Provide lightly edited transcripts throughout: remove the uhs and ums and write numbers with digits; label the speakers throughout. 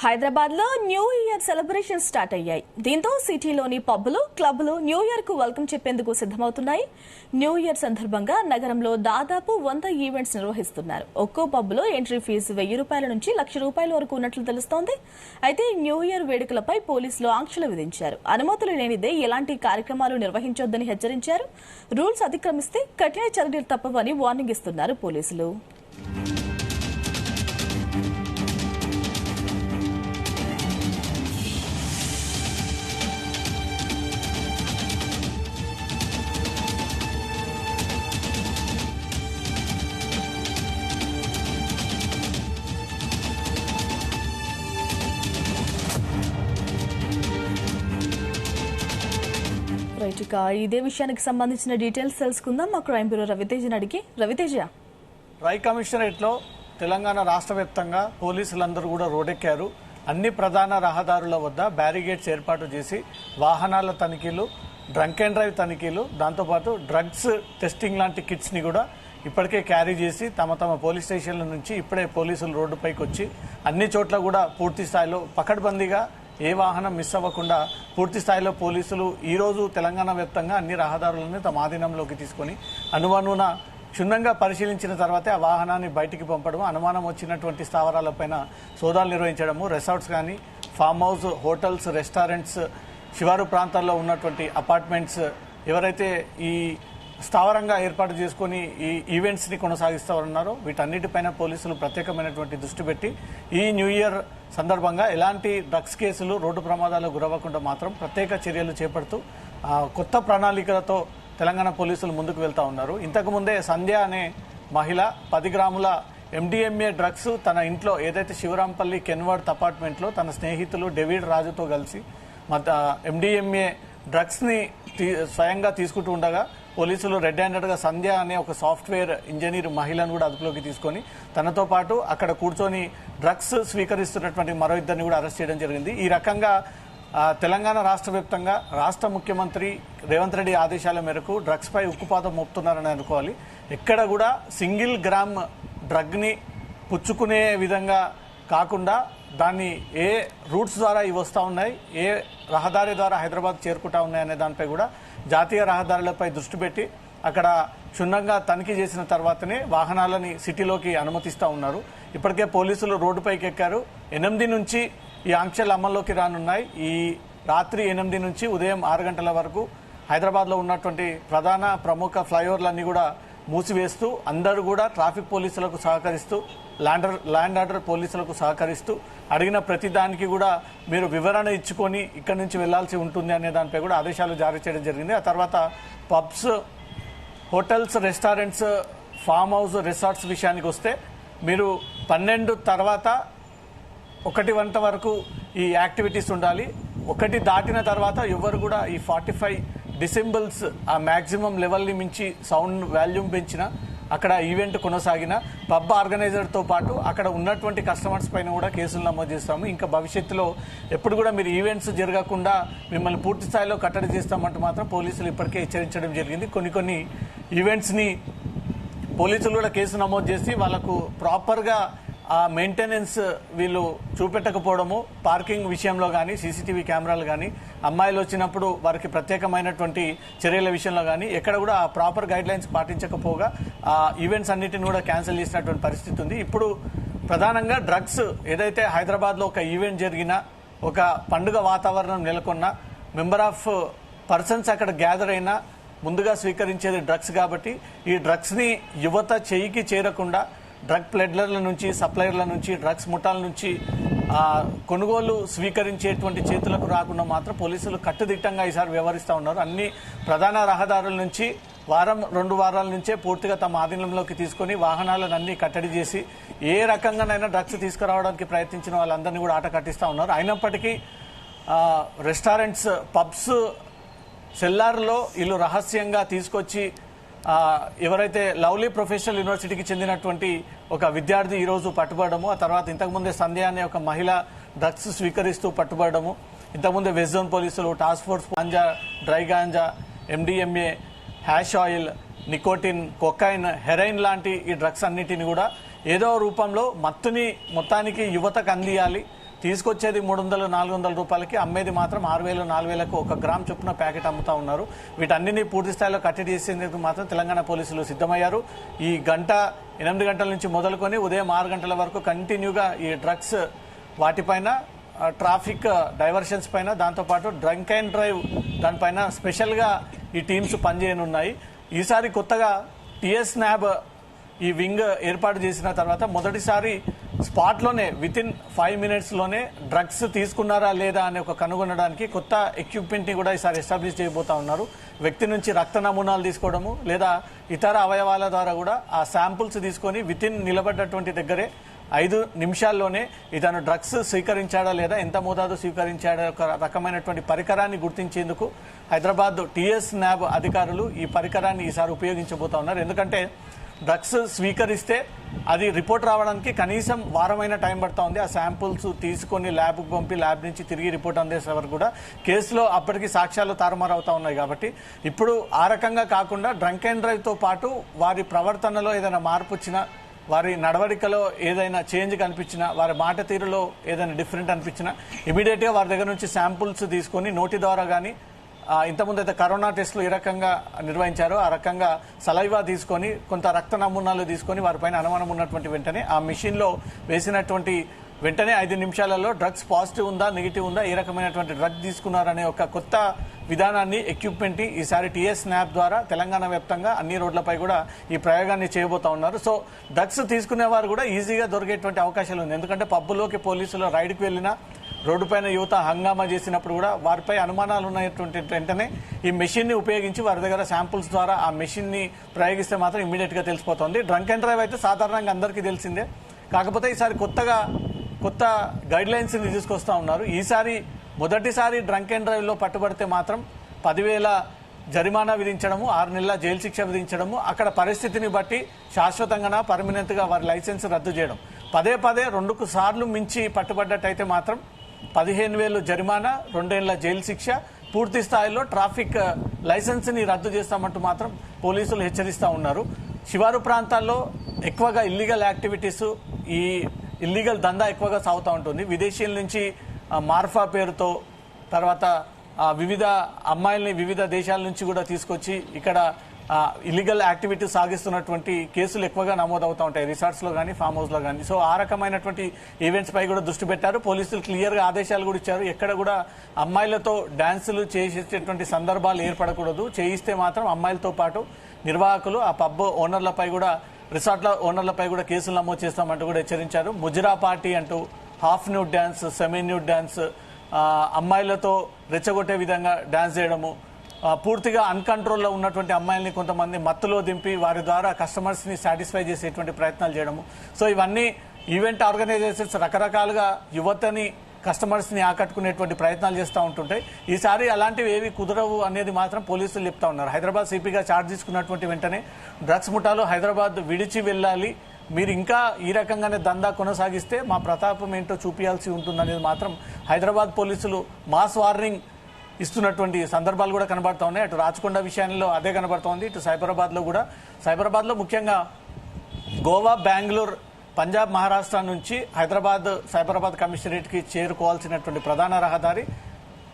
Speaker 1: హైదరాబాద్ లో new year celebration start అయ్యాయి. దీంతో సిటీలోని పబ్లు, క్లబ్లు న్యూ ఇయర్ కు వెల్కమ్ చెప్పేందుకు సిద్దమవుతున్నాయి. న్యూ ఇయర్ సందర్భంగా నగరంలో దాదాపు 100 ఈవెంట్స్ నిర్వహిస్తున్నారు. ఒక్కో పబ్లో ఎంట్రీ ఫీజు ₹1000 నుంచి ₹1,00,000 వరకు ఉన్నట్లు తెలుస్తోంది. అయితే న్యూ ఇయర్ వేడుకలపై పోలీసులు ఆంక్షలు విధించారు. అనుమతులు లేనిదే ఎలాంటి కార్యక్రమాలు నిర్వహించొద్దని హెచ్చరించారు. రూల్స్ అతిక్రమిస్తే కఠిన చర్యలు తప్పవని వార్నింగ్ ఇస్తున్నారు పోలీసులు. ఇక ఇదే విషయానికి సంబంధించిన డీటెయిల్స్ తెలుసుకుందాం. మా క్రైమ్ బ్యూరో రవితేజని అడిగి. రవితేజ,
Speaker 2: ట్రై కమిషనరేట్ లో తెలంగాణ రాష్ట్ర వ్యాప్తంగా పోలీసులందరూ కూడా రోడ్డెక్కారు. అన్ని ప్రధాన రహదారుల వద్ద బ్యారిగేడ్స్ ఏర్పాటు చేసి వాహనాల తనిఖీలు, డ్రంక్ అండ్ డ్రైవ్ తనిఖీలు, దాంతోపాటు డ్రగ్స్ టెస్టింగ్ లాంటి కిట్స్ ని కూడా ఇప్పటికే క్యారీ చేసి తమ పోలీస్ స్టేషన్ల నుంచి ఇప్పుడే పోలీసులు రోడ్డుపైకి వచ్చి అన్ని చోట్ల కూడా పూర్తి స్థాయిలో పకడ్బందీగా ఏ వాహనం మిస్ అవ్వకుండా పూర్తి స్థాయిలో పోలీసులు ఈ రోజు తెలంగాణ వ్యాప్తంగా అన్ని రహదారులను తమ ఆధీనంలోకి తీసుకుని అనుమానున క్షుణ్ణంగా పరిశీలించిన తర్వాతే ఆ వాహనాన్ని బయటికి పంపడం, అనుమానం వచ్చినటువంటి స్థావరాలపైన సోదాలు నిర్వహించడము, రిసార్ట్స్ కానీ, ఫామ్ హౌస్, హోటల్స్, రెస్టారెంట్స్, శివారు ప్రాంతాల్లో ఉన్నటువంటి అపార్ట్మెంట్స్ ఎవరైతే ఈ స్థావరంగా ఏర్పాటు చేసుకుని ఈ ఈవెంట్స్ ని కొనసాగిస్తారన్నారో వీటన్నిటిపైన పోలీసులు ప్రత్యేకమైనటువంటి దృష్టి పెట్టి ఈ న్యూ ఇయర్ సందర్భంగా ఎలాంటి డ్రగ్స్ కేసులు, రోడ్డు ప్రమాదాలకు గురవ్వకుండా మాత్రం ప్రత్యేక చర్యలు చేపడుతూ కొత్త ప్రణాళికలతో తెలంగాణ పోలీసులు ముందుకు వెళ్తా ఉన్నారు. ఇంతకు ముందే సంధ్య అనే మహిళ 10 గ్రాముల MDMA డ్రగ్స్ తన ఇంట్లో ఏదైతే శివరాంపల్లి కెన్వర్త్ అపార్ట్మెంట్ లో తన స్నేహితులు డేవిడ్ రాజుతో కలిసి MDMA డ్రగ్స్ ని స్వయంగా తీసుకుంటూ ఉండగా పోలీసులు రెడ్ హ్యాండెడ్ గా సంధ్య అనే ఒక సాఫ్ట్వేర్ ఇంజనీర్ మహిళను కూడా అదుపులోకి తీసుకొని తనతో పాటు అక్కడ కూర్చొని డ్రగ్స్ స్వీకరిస్తున్నటువంటి మరో ఇద్దరిని కూడా అరెస్ట్ చేయడం జరిగింది. ఈ రకంగా తెలంగాణ రాష్ట్ర వ్యాప్తంగా రాష్ట్ర ముఖ్యమంత్రి రేవంత్ రెడ్డి ఆదేశాల మేరకు డ్రగ్స్ పై ఉక్కుపాదం మోపుతున్నారని అనుకోవాలి. ఎక్కడ కూడా సింగిల్ గ్రామ్ డ్రగ్ ని పుచ్చుకునే విధంగా కాకుండా దాన్ని ఏ రూట్స్ ద్వారా ఇవి వస్తూ ఉన్నాయి, ఏ రహదారి ద్వారా హైదరాబాద్ చేరుకుంటా ఉన్నాయనే దానిపై కూడా జాతీయ రహదారులపై దృష్టి పెట్టి అక్కడ క్షుణ్ణంగా తనిఖీ చేసిన తర్వాతనే వాహనాలని సిటీలోకి అనుమతిస్తూ ఉన్నారు. ఇప్పటికే పోలీసులు రోడ్డుపైకి ఎక్కారు. 8 నుంచి ఈ ఆంక్షలు అమల్లోకి రానున్నాయి. ఈ రాత్రి 8 నుంచి ఉదయం 6 గంటల వరకు హైదరాబాద్ లో ఉన్నటువంటి ప్రధాన ప్రముఖ ఫ్లైఓవర్లన్నీ కూడా మూసివేస్తూ అందరూ కూడా ట్రాఫిక్ పోలీసులకు సహకరిస్తూ, ల్యాండ్ ఆర్డర్ పోలీసులకు సహకరిస్తూ అడిగిన ప్రతి దానికి కూడా మీరు వివరణ ఇచ్చుకొని ఇక్కడి నుంచి వెళ్లాల్సి ఉంటుంది అనే దానిపై కూడా ఆదేశాలు జారీ చేయడం జరిగింది. ఆ తర్వాత pubs, hotels, restaurants, farm house, resorts విషయానికి వస్తే మీరు 12 తర్వాత 1 గంట వరకు ఈ యాక్టివిటీస్ ఉండాలి. 1 దాటిన తర్వాత ఎవరు కూడా ఈ 45 డిసిబుల్స్ ఆ మాక్సిమం లెవెల్ ని మించి సౌండ్ వాల్యూమ్ పెంచిన అక్కడ ఈవెంట్ కొనసాగిన పబ్ ఆర్గనైజర్ తో పాటు అక్కడ ఉన్నటువంటి కస్టమర్స్ పైన కూడా కేసులు నమోదు చేస్తాము. ఇంకా భవిష్యత్తులో ఎప్పుడు కూడా మీరు ఈవెంట్స్ జరగకుండా మిమ్మల్ని పూర్తి స్థాయిలో కట్టడి చేస్తామంటూ మాత్రం పోలీసులు ఇప్పటికే హెచ్చరించడం జరిగింది. కొన్ని ఈవెంట్స్ ని పోలీసులు కూడా కేసు నమోదు చేసి వాళ్లకు ప్రాపర్ గా ఆ మెయింటెనెన్స్ వీళ్ళు చూపెట్టకపోవడము, పార్కింగ్ విషయంలో కానీ, సీసీటీవీ కెమెరాలు కానీ, అమ్మాయిలు వచ్చినప్పుడు వారికి ప్రత్యేకమైనటువంటి చర్యల విషయంలో కానీ ఎక్కడ కూడా ఆ ప్రాపర్ గైడ్ లైన్స్ పాటించకపోగా ఆ ఈవెంట్స్ అన్నిటిని కూడా క్యాన్సిల్ చేసినటువంటి పరిస్థితి ఉంది. ఇప్పుడు ప్రధానంగా డ్రగ్స్ ఏదైతే హైదరాబాద్ లో ఒక ఈవెంట్ జరిగినా, ఒక పండుగ వాతావరణం నెలకొన్నా, మెంబర్ ఆఫ్ పర్సన్స్ అక్కడ గ్యాదర్ అయినా ముందుగా స్వీకరించేది డ్రగ్స్ కాబట్టి ఈ డ్రగ్స్ ని యువత చేయికి చేరకుండా డ్రగ్ ప్లెడ్లర్ల నుంచి, సప్లయర్ల నుంచి, డ్రగ్స్ ముఠాల నుంచి కొనుగోలు స్వీకరించేటువంటి చేతులకు రాకుండా మాత్రం పోలీసులు కట్టుదిట్టంగా ఈసారి వ్యవహరిస్తూ ఉన్నారు. అన్ని ప్రధాన రహదారుల నుంచి 1-2 వారాల నుంచే పూర్తిగా తమ ఆధీనంలోకి తీసుకుని వాహనాలను అన్ని కట్టడి చేసి ఏ రకంగానైనా డ్రగ్స్ తీసుకురావడానికి ప్రయత్నించిన వాళ్ళందరినీ కూడా ఆట కట్టిస్తూ ఉన్నారు. అయినప్పటికీ రెస్టారెంట్స్, పబ్స్, సెల్లార్లో వీళ్ళు రహస్యంగా తీసుకొచ్చి ఎవరైతే లవ్లీ ప్రొఫెషనల్ యూనివర్సిటీకి చెందినటువంటి ఒక విద్యార్థి ఈ రోజు పట్టుబడము, ఆ తర్వాత ఇంతకుముందే సంధ్య అనే ఒక మహిళ డ్రగ్స్ స్వీకరిస్తూ పట్టుబడము, ఇంతకుముందే వెస్ట్ జోన్ పోలీసులు task force ganja, dry ganja, MDMA, hash oil, nicotine, cocaine, heroin లాంటి ఈ డ్రగ్స్ అన్నిటిని కూడా ఏదో రూపంలో మత్తుని మొత్తానికి యువతకు అందియాలి, తీసుకొచ్చేది 300-400 రూపాయలకి, అమ్మేది మాత్రం 6,000-4,000కు 1 గ్రామ్ చొప్పున ప్యాకెట్ అమ్ముతా ఉన్నారు. వీటన్నిటిని పూర్తి స్థాయిలో కట్టడి చేసేందుకు మాత్రం తెలంగాణ పోలీసులు సిద్ధమయ్యారు. ఈ 8 గంటల నుంచి మొదలుకొని ఉదయం 6 గంటల వరకు కంటిన్యూగా ఈ డ్రగ్స్ వాటిపైన, ట్రాఫిక్ డైవర్షన్స్ పైన, దాంతోపాటు డ్రంక్ అండ్ డ్రైవ్ దానిపైన స్పెషల్గా ఈ టీమ్స్ పనిచేయనున్నాయి. ఈసారి కొత్తగా టిఎస్ న్యాబ్ ఈ వింగ్ ఏర్పాటు చేసిన తర్వాత మొదటిసారి స్పాట్లోనే వితిన్ 5 minutesలోనే డ్రగ్స్ తీసుకున్నారా లేదా అని కనుగొనడానికి కొత్త ఎక్విప్మెంట్ని కూడా ఈసారి ఎస్టాబ్లిష్ చేయబోతా ఉన్నారు. వ్యక్తి నుంచి రక్త నమూనాలు తీసుకోవడము లేదా ఇతర అవయవాల ద్వారా కూడా ఆ శాంపుల్స్ తీసుకొని వితిన్ నిలబడ్డటువంటి దగ్గరే 5 నిమిషాల్లోనే ఇతను డ్రగ్స్ స్వీకరించాడా లేదా, ఎంత మోతాదు స్వీకరించాడా ఒక రకమైనటువంటి పరికరాన్ని గుర్తించేందుకు హైదరాబాద్ టిఎస్ న్యాబ్ అధికారులు ఈ పరికరాన్ని ఈసారి ఉపయోగించబోతా ఉన్నారు. ఎందుకంటే డ్రగ్స్ స్వీకరిస్తే అది రిపోర్ట్ రావడానికి కనీసం వారమైన టైం పడుతూ ఉంది. ఆ శాంపుల్స్ తీసుకొని ల్యాబ్కు పంపి ల్యాబ్ నుంచి తిరిగి రిపోర్ట్ అందేసే వరకు కూడా కేసులో అప్పటికి సాక్ష్యాలు తారుమారు అవుతా ఉన్నాయి. కాబట్టి ఇప్పుడు ఆ రకంగా కాకుండా డ్రంక్ అండ్ డ్రైవ్తో పాటు వారి ప్రవర్తనలో ఏదైనా మార్పు వచ్చినా, వారి నడవడికలో ఏదైనా చేంజ్ కనిపించినా, వారి మాట తీరులో ఏదైనా డిఫరెంట్ అనిపించినా ఇమీడియట్గా వారి దగ్గర నుంచి శాంపుల్స్ తీసుకొని నోటి ద్వారా కానీ, ఇంతకుముందు అయితే కరోనా టెస్టులు ఏ రకంగా నిర్వహించారో ఆ రకంగా సలైవా తీసుకొని కొంత రక్త నమూనాలు తీసుకొని వారిపైన అనుమానం ఉన్నటువంటి వెంటనే ఆ మిషన్లో వేసినటువంటి వెంటనే 5 నిమిషాలలో డ్రగ్స్ పాజిటివ్ ఉందా, నెగిటివ్ ఉందా, ఏ రకమైనటువంటి డ్రగ్ తీసుకున్నారనే ఒక కొత్త విధానాన్ని, ఎక్విప్మెంట్ ఈసారి టిఎస్ న్యాబ్ ద్వారా తెలంగాణ వ్యాప్తంగా అన్ని రోడ్లపై కూడా ఈ ప్రయోగాన్ని చేయబోతా ఉన్నారు. సో డ్రగ్స్ తీసుకునే వారు కూడా ఈజీగా దొరికేటువంటి అవకాశాలు ఉంది. ఎందుకంటే పబ్బులోకి పోలీసులు రైడ్కి వెళ్ళినా, రోడ్డుపైన యువత హంగామా చేసినప్పుడు కూడా వారిపై అనుమానాలు ఉన్నటువంటి వెంటనే ఈ మెషిన్ని ఉపయోగించి వారి దగ్గర శాంపుల్స్ ద్వారా ఆ మెషిన్ని ప్రయోగిస్తే మాత్రం ఇమ్మీడియట్గా తెలిసిపోతుంది. డ్రంక్ అండ్ డ్రైవ్ అయితే సాధారణంగా అందరికీ తెలిసిందే. కాకపోతే ఈసారి కొత్త గైడ్ లైన్స్ ని తీసుకొస్తా ఉన్నారు. ఈసారి మొదటిసారి డ్రంక్ అండ్ డ్రైవ్ లో పట్టుబడితే మాత్రం 10,000 జరిమానా విధించడము, 6 నెలల జైలు శిక్ష విధించడము, అక్కడ పరిస్థితిని బట్టి శాశ్వతంగా పర్మనెంట్ గా వారి లైసెన్స్ రద్దు చేయడం. పదే 2 సార్లు మించి పట్టుబడ్డట్టయితే మాత్రం 15,000 జరిమానా, 2 ఏళ్ల జైలు శిక్ష, పూర్తి స్థాయిలో ట్రాఫిక్ లైసెన్స్ ని రద్దు చేస్తామంటూ మాత్రం పోలీసులు హెచ్చరిస్తా ఉన్నారు. శివారు ప్రాంతాల్లో ఎక్కువగా ఇల్లీగల్ యాక్టివిటీస్, ఈ ఇల్లీగల్ దందా ఎక్కువగా సాగుతూ ఉంటుంది. విదేశీయుల నుంచి మార్ఫా పేరుతో, తర్వాత వివిధ అమ్మాయిల్ని వివిధ దేశాల నుంచి కూడా తీసుకొచ్చి ఇక్కడ ఇల్లీగల్ యాక్టివిటీ సాగిస్తున్నటువంటి కేసులు ఎక్కువగా నమోదవుతూ ఉంటాయి రిసార్ట్స్లో కానీ, ఫామ్ హౌస్లో కానీ. సో ఆ రకమైనటువంటి ఈవెంట్స్ పై కూడా దృష్టి పెట్టారు. పోలీసులు క్లియర్గా ఆదేశాలు కూడా ఇచ్చారు. ఎక్కడ కూడా అమ్మాయిలతో డాన్సులు చేసేటటువంటి సందర్భాలు ఏర్పడకూడదు. చేయిస్తే మాత్రం అమ్మాయిలతో పాటు నిర్వాహకులు, ఆ పబ్ ఓనర్లపై కూడా, రిసార్ట్ల ఓనర్లపై కూడా కేసులు నమోదు చేస్తామంటూ కూడా హెచ్చరించారు. ముజిరా పార్టీ అంటూ half nude dance, semi nude dance, అమ్మాయిలతో రెచ్చగొట్టే విధంగా డాన్స్ చేయడము, పూర్తిగా అన్కంట్రోల్లో ఉన్నటువంటి అమ్మాయిల్ని కొంతమంది మత్తులో దింపి వారి ద్వారా కస్టమర్స్ ని సాటిస్ఫై చేసేటువంటి ప్రయత్నాలు చేయడము. సో ఇవన్నీ ఈవెంట్ ఆర్గనైజేషన్స్ రకరకాలుగా యువతని, కస్టమర్స్ ని ఆకట్టుకునేటువంటి ప్రయత్నాలు చేస్తూ ఉంటుంటాయి. ఈసారి అలాంటివి ఏవి కుదరవు అనేది మాత్రం పోలీసులు చెప్తా ఉన్నారు. హైదరాబాద్ సిపిగా ఛార్జ్ తీసుకున్నటువంటి వెంటనే డ్రగ్స్ ముఠాలో హైదరాబాద్ విడిచి వెళ్ళాలి, మీరు ఇంకా ఈ రకంగానే దందా కొనసాగిస్తే మా ప్రతాపం ఏంటో చూపించాల్సి ఉంటుందనేది మాత్రం హైదరాబాద్ పోలీసులు మాస్ వార్నింగ్ ఇస్తున్నటువంటి సందర్భాలు కూడా కనబడతా ఉన్నాయి. అటు రాచకొండ విషయంలో అదే కనబడుతోంది, ఇటు సైబరాబాద్లో ముఖ్యంగా గోవా, బెంగళూరు, పంజాబ్, మహారాష్ట్ర నుంచి సైబరాబాద్ కమిషనరేట్కి చేరుకోవాల్సినటువంటి ప్రధాన రహదారి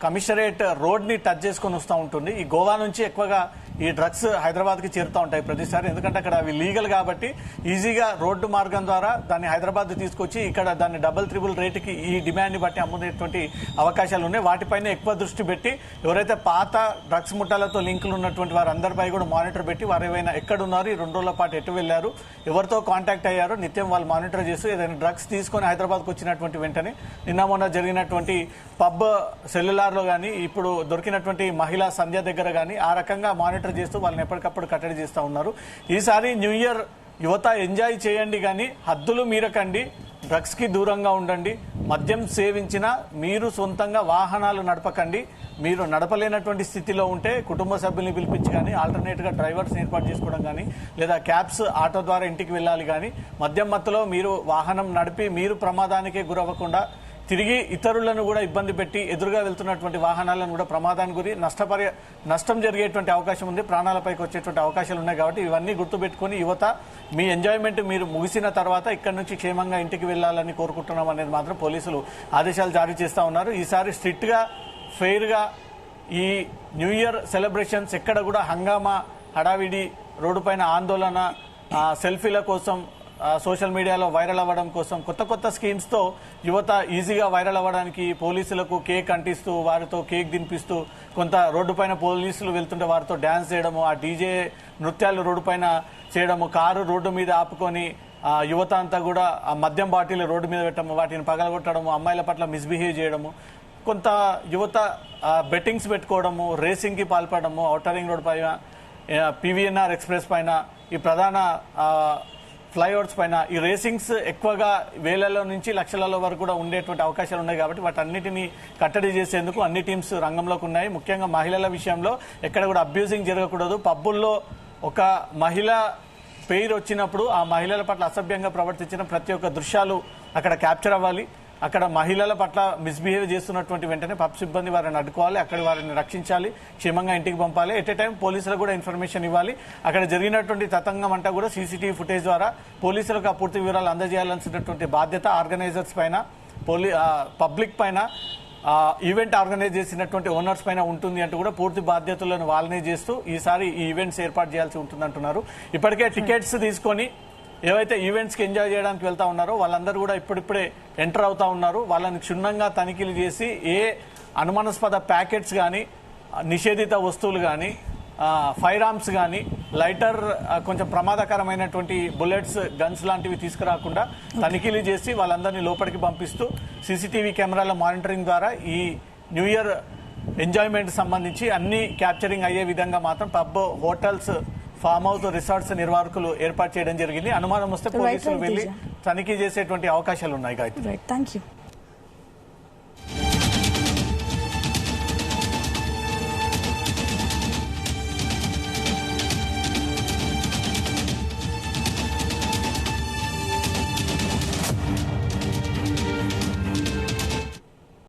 Speaker 2: కమిషనరేట్ రోడ్ని టచ్ చేసుకొని వస్తూ ఉంటుంది. ఈ గోవా నుంచి ఎక్కువగా ఈ డ్రగ్స్ హైదరాబాద్కి చేరుతూ ఉంటాయి ప్రతిసారి. ఎందుకంటే అక్కడ అవి లీగల్ కాబట్టి ఈజీగా రోడ్డు మార్గం ద్వారా దాన్ని హైదరాబాద్ తీసుకొచ్చి ఇక్కడ దాన్ని 3 రేటుకి ఈ డిమాండ్ని బట్టి అమ్ముకునేటువంటి అవకాశాలు ఉన్నాయి. వాటిపైన ఎక్కువ దృష్టి పెట్టి ఎవరైతే పాత డ్రగ్స్ ముఠాలతో లింకులు ఉన్నటువంటి వారందరిపై కూడా మానిటర్ పెట్టి వారు ఏవైనా ఎక్కడున్నారు, ఈ 2 రోజుల పాటు ఎటు వెళ్లారు, ఎవరితో కాంటాక్ట్ అయ్యారు, నిత్యం వాళ్ళు మానిటర్ చేస్తూ ఏదైనా డ్రగ్స్ తీసుకొని హైదరాబాద్కు వచ్చినటువంటి వెంటనే నిన్న మొన్న జరిగినటువంటి పబ్ సెల్యులార్లో కానీ, ఇప్పుడు దొరికినటువంటి మహిళా సంధ్య దగ్గర కానీ ఆ రకంగా మానిటర్ చేస్తూ వాళ్ళని ఎప్పటికప్పుడు కట్టడి చేస్తూ ఉన్నారు. ఈసారి న్యూ ఇయర్ యువత ఎంజాయ్ చేయండి, కానీ హద్దులు మీరకండి, డ్రగ్స్ కి దూరంగా ఉండండి. మద్యం సేవించినా మీరు సొంతంగా వాహనాలు నడపకండి. మీరు నడపలేనటువంటి స్థితిలో ఉంటే కుటుంబ సభ్యుల్ని పిలిపించి కానీ, ఆల్టర్నేట్ గా డ్రైవర్స్ ఏర్పాటు చేసుకోవడం కానీ, లేదా క్యాబ్స్, ఆటో ద్వారా ఇంటికి వెళ్ళాలి. కానీ మద్యం మత్తులో మీరు వాహనం నడిపి మీరు ప్రమాదానికి గురవ్వకుండా తిరిగి ఇతరులను కూడా ఇబ్బంది పెట్టి ఎదురుగా వెళ్తున్నటువంటి వాహనాలను కూడా ప్రమాదానికి గురి నష్టం జరిగేటువంటి అవకాశం ఉంది, ప్రాణాలపైకి వచ్చేటువంటి అవకాశాలు ఉన్నాయి. కాబట్టి ఇవన్నీ గుర్తుపెట్టుకుని యువత మీ ఎంజాయ్మెంట్ మీరు ముగిసిన తర్వాత ఇక్కడ నుంచి క్షేమంగా ఇంటికి వెళ్లాలని కోరుకుంటున్నాం అనేది మాత్రం పోలీసులు ఆదేశాలు జారీ చేస్తా ఉన్నారు. ఈసారి స్ట్రిక్ట్ గా ఫెయిర్ గా ఈ న్యూ ఇయర్ సెలబ్రేషన్స్ ఎక్కడ కూడా హంగామా, హడావిడి, రోడ్డు పైన ఆందోళన, సెల్ఫీల కోసం, సోషల్ మీడియాలో వైరల్ అవ్వడం కోసం కొత్త స్కీమ్స్ తో యువత ఈజీగా వైరల్ అవ్వడానికి పోలీసులకు కేక్ అంటిస్తూ వారితో కేక్ తినిపిస్తూ, కొంత రోడ్డు పైన పోలీసులు వెళ్తుంటే వారితో డాన్స్ చేయడము, ఆ డీజే నృత్యాలు రోడ్డు పైన చేయడము, కారు రోడ్డు మీద ఆపుకొని యువత అంతా కూడా ఆ మద్యం బాటిల్ రోడ్డు మీద పెట్టడము, వాటిని పగలగొట్టడము, అమ్మాయిల పట్ల మిస్బిహేవ్ చేయడము, కొంత యువత బెట్టింగ్స్ పెట్టుకోవడము, రేసింగ్ కి పాల్పడము, ఔటర్ రింగ్ రోడ్ పైన, పివిఎన్ఆర్ ఎక్స్ప్రెస్ పైన, ఈ ప్రధాన ఫ్లైఓవర్స్ పైన ఈ రేసింగ్స్ ఎక్కువగా వేలలో నుంచి లక్షలలో వరకు కూడా ఉండేటువంటి అవకాశాలు ఉన్నాయి. కాబట్టి వాటన్నిటిని కట్టడి చేసేందుకు అన్ని టీమ్స్ రంగంలోకి ఉన్నాయి. ముఖ్యంగా మహిళల విషయంలో ఎక్కడ కూడా అబ్యూజింగ్ జరగకూడదు. పబ్బుల్లో ఒక మహిళ పేరు వచ్చినప్పుడు ఆ మహిళల పట్ల అసభ్యంగా ప్రవర్తించిన ప్రతి ఒక్క దృశ్యాలు అక్కడ క్యాప్చర్ అవ్వాలి. అక్కడ మహిళల పట్ల మిస్బిహేవ్ చేస్తున్నటువంటి వెంటనే పబ్ సిబ్బంది వారిని అడ్డుకోవాలి, అక్కడ వారిని రక్షించాలి, క్షేమంగా ఇంటికి పంపాలి. ఎట్ ఏ టైం పోలీసులకు కూడా ఇన్ఫర్మేషన్ ఇవ్వాలి. అక్కడ జరిగినటువంటి తతంగం అంతా కూడా సీసీటీవీ ఫుటేజ్ ద్వారా పోలీసులకు ఆ పూర్తి వివరాలు అందజేయాల్సినటువంటి బాధ్యత ఆర్గనైజర్స్ పైన, పబ్లిక్ పైన, ఈవెంట్ ఆర్గనైజ్ చేసినటువంటి ఓనర్స్ పైన ఉంటుంది అంటూ కూడా పూర్తి బాధ్యతలను వాళ్ళనే చేస్తూ ఈసారి ఈ ఈవెంట్స్ ఏర్పాటు చేయాల్సి ఉంటుందంటున్నారు. ఇప్పటికే టికెట్స్ తీసుకొని ఏవైతే ఈవెంట్స్ కి ఎంజాయ్ చేయడానికి వెళ్తా ఉన్నారో వాళ్ళందరూ కూడా ఇప్పుడిప్పుడే ఎంటర్ అవుతా ఉన్నారు. వాళ్ళని క్షుణ్ణంగా తనిఖీలు చేసి ఏ అనుమానాస్పద ప్యాకెట్స్ కానీ, నిషేధిత వస్తువులు కానీ, ఫైర్ ఆర్మ్స్ కానీ, లైటర్, కొంచెం ప్రమాదకరమైనటువంటి బుల్లెట్స్, గన్స్ లాంటివి తీసుకురాకుండా తనిఖీలు చేసి వాళ్ళందరినీ లోపలికి పంపిస్తూ సీసీటీవీ కెమెరాల మానిటరింగ్ ద్వారా ఈ న్యూ ఇయర్ ఎంజాయ్మెంట్ సంబంధించి అన్ని క్యాప్చరింగ్ అయ్యే విధంగా మాత్రం pub, hotels, farm house, resorts నిర్వాహకులు ఏర్పాటు చేయడం జరిగింది. అనుమానం వస్తే పోలీసులు వెళ్లి తనిఖీ చేసేటువంటి అవకాశాలు ఉన్నాయి.
Speaker 1: Thank you.